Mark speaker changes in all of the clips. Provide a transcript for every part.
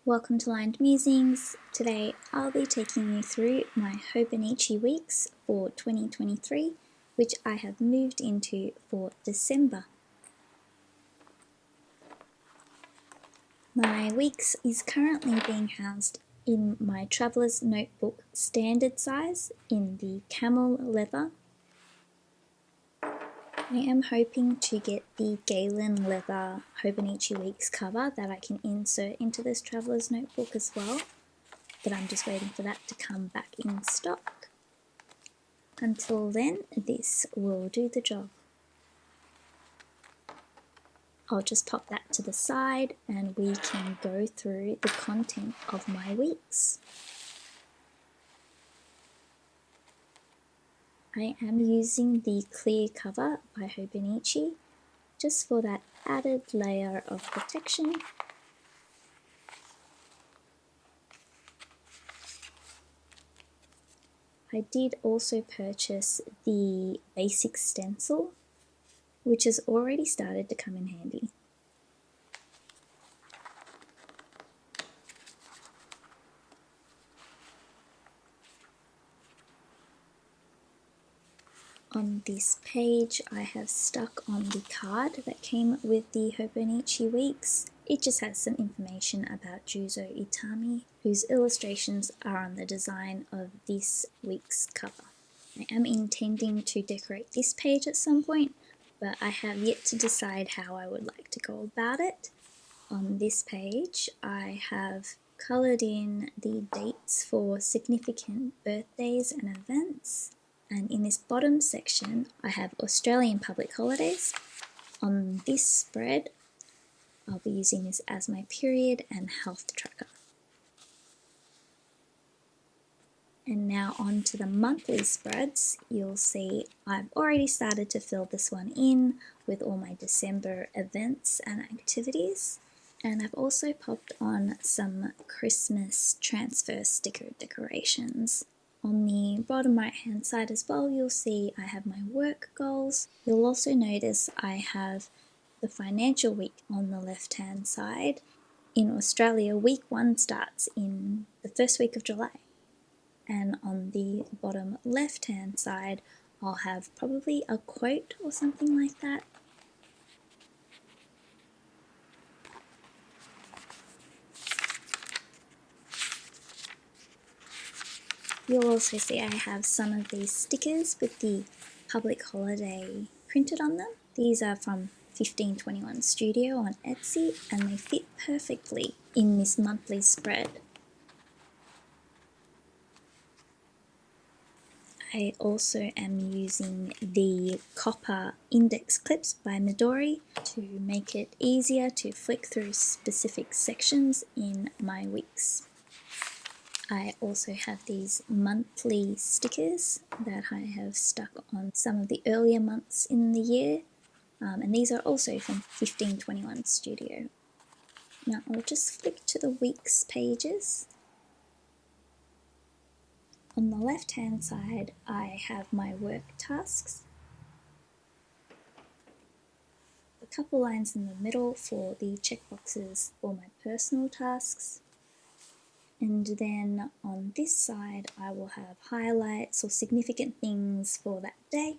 Speaker 1: Welcome to Lined Musings. Today I'll be taking you through my Hobonichi Weeks for 2023, which I have moved into for December. My weeks is currently being housed in my Traveller's Notebook standard size in the camel leather. I am hoping to get the Galen leather Hobonichi Weeks cover that I can insert into this Traveller's Notebook as well, but I'm just waiting for that to come back in stock. Until then, this will do the job. I'll just pop that to the side and we can go through the content of my weeks. I am using the clear cover by Hobonichi just for that added layer of protection. I did also purchase the basic stencil, which has already started to come in handy. On this page, I have stuck on the card that came with the Hobonichi Weeks. It just has some information about Juzo Itami, whose illustrations are on the design of this week's cover. I am intending to decorate this page at some point, but I have yet to decide how I would like to go about it. On this page, I have coloured in the dates for significant birthdays and events. And in this bottom section, I have Australian public holidays. On this spread, I'll be using this as my period and health tracker. And now on to the monthly spreads. You'll see I've already started to fill this one in with all my December events and activities. And I've also popped on some Christmas transfer sticker decorations. On the bottom right hand side as well, you'll see I have my work goals. You'll also notice I have the financial week on the left hand side. In Australia, week 1 starts in the first week of July. And on the bottom left hand side, I'll have probably a quote or something like that. You'll also see I have some of these stickers with the public holiday printed on them. These are from 1521 Studio on Etsy and they fit perfectly in this monthly spread. I also am using the copper index clips by Midori to make it easier to flick through specific sections in my weeks. I also have these monthly stickers that I have stuck on some of the earlier months in the year, and these are also from 1521 Studio. Now I'll just flick to the weeks pages. On the left hand side I have my work tasks, a couple lines in the middle for the checkboxes for my personal tasks. And then on this side, I will have highlights or significant things for that day.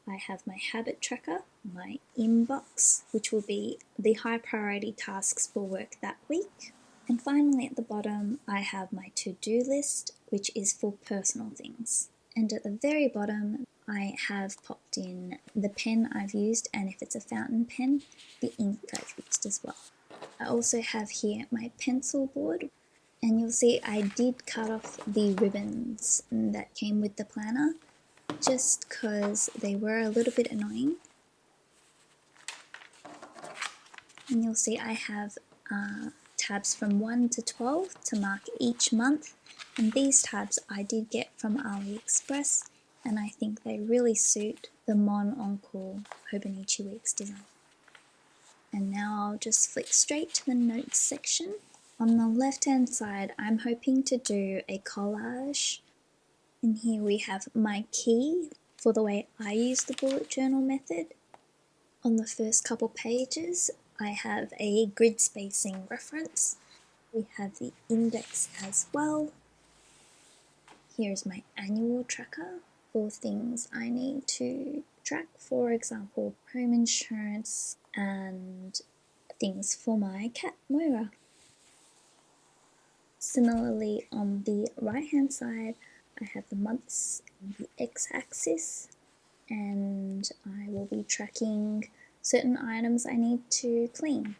Speaker 1: I have my habit tracker, my inbox, which will be the high priority tasks for work that week. And finally at the bottom, I have my to-do list, which is for personal things. And at the very bottom, I have popped in the pen I've used, and if it's a fountain pen, the ink I've used as well. I also have here my pencil board. And you'll see I did cut off the ribbons that came with the planner just because they were a little bit annoying. And you'll see I have tabs from 1 to 12 to mark each month. And these tabs I did get from AliExpress and I think they really suit the Mon Oncle Hobonichi Weeks design. And now I'll just flick straight to the notes section. On the left hand side, I'm hoping to do a collage. And here we have my key for the way I use the bullet journal method. On the first couple pages, I have a grid spacing reference We have the index as well. Here's my annual tracker for things I need to track, for example, home insurance and things for my cat Moira. Similarly, on the right hand side, I have the months on the x-axis, and I will be tracking certain items I need to clean.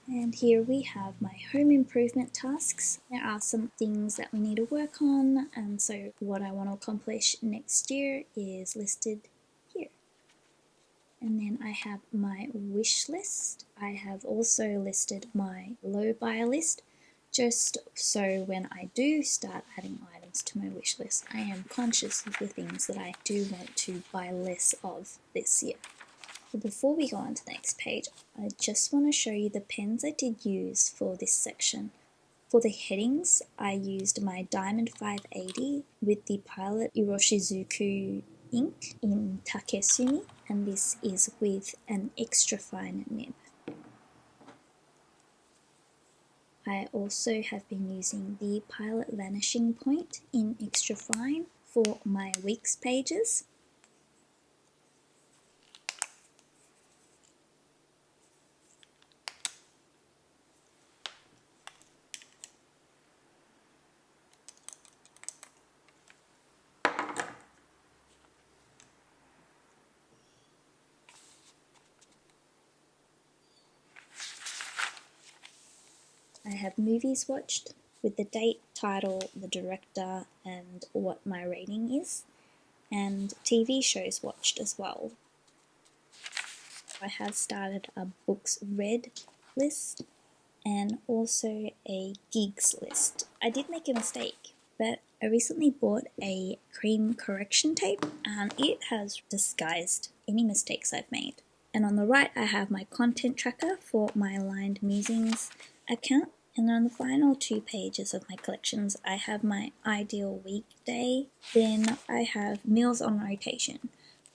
Speaker 1: And here we have my home improvement tasks. There are some things that we need to work on, and so what I want to accomplish next year is listed here. And then I have my wish list. I have also listed my low buy list, just so when I do start adding items to my wish list, I am conscious of the things that I do want to buy less of this year. But before we go on to the next page, I just want to show you the pens I did use for this section. For the headings, I used my Diamond 580 with the Pilot Iroshizuku ink in Takesumi, and this is with an extra fine nib. I also have been using the Pilot Vanishing Point in extra fine for my weeks pages. I have movies watched with the date, title, the director, and what my rating is, and TV shows watched as well. I have started a books read list and also a gigs list. I did make a mistake, but I recently bought a cream correction tape and it has disguised any mistakes I've made. And on the right I have my content tracker for my Aligned Musings account, and on the final 2 pages of my collections I have my ideal weekday, then I have meals on rotation.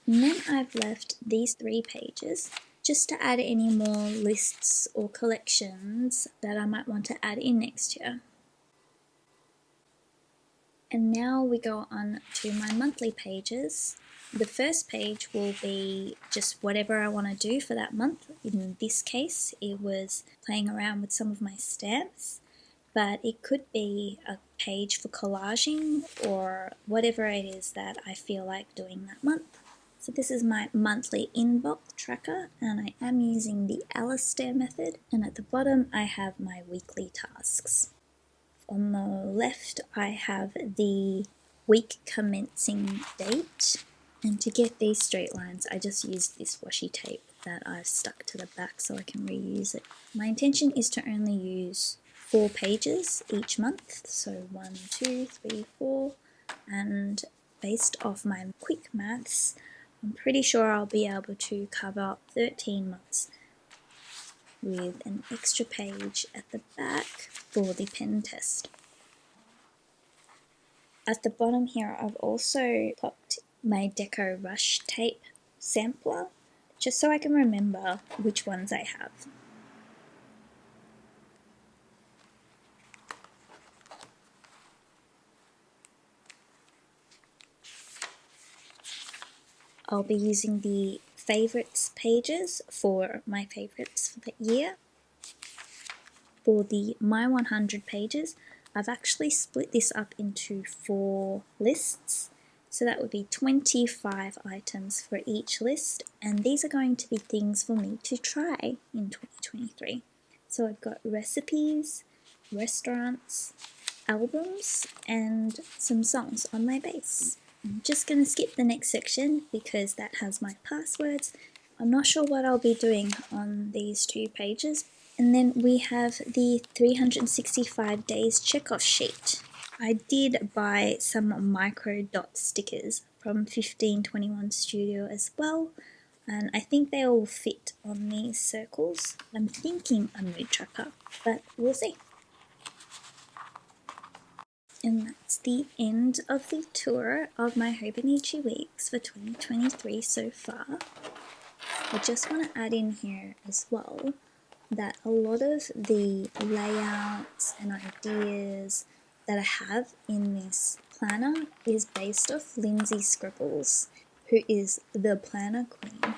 Speaker 1: And then I've left these 3 pages just to add any more lists or collections that I might want to add in next year. And now we go on to my monthly pages. The first page will be just whatever I want to do for that month. In this case, it was playing around with some of my stamps, but it could be a page for collaging or whatever it is that I feel like doing that month. So this is my monthly inbox tracker, and I am using the Alistair method, and at the bottom I have my weekly tasks. On the left I have the week commencing date, and to get these straight lines I just used this washi tape that I've stuck to the back so I can reuse it. My intention is to only use 4 pages each month, so 1, 2, 3, 4, and based off my quick maths, I'm pretty sure I'll be able to cover 13 months with an extra page at the back for the pen test. At the bottom here I've also popped my Deco Rush tape sampler just so I can remember which ones I have. I'll be using the favorites pages for my favorites for the year. For the My 100 pages, I've actually split this up into 4 lists. So that would be 25 items for each list, and these are going to be things for me to try in 2023. So I've got recipes, restaurants, albums, and some songs on my base. I'm just going to skip the next section because that has my passwords. I'm not sure what I'll be doing on these 2 pages. And then we have the 365 days checkoff sheet. I did buy some micro dot stickers from 1521 Studio as well, and I think they all fit on these circles. I'm thinking a mood tracker, but we'll see. And that's the end of the tour of my Hobonichi Weeks for 2023 so far. I just want to add in here as well that a lot of the layouts and ideas that I have in this planner is based off Lindsay Scribbles, who is the planner queen.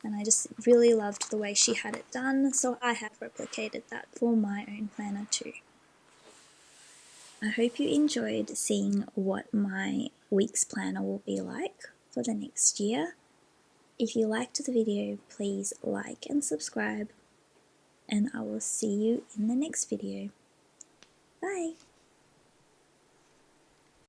Speaker 1: And I just really loved the way she had it done, so I have replicated that for my own planner too. I hope you enjoyed seeing what my week's planner will be like for the next year. If you liked the video, please like and subscribe, and I will see you in the next video. Bye!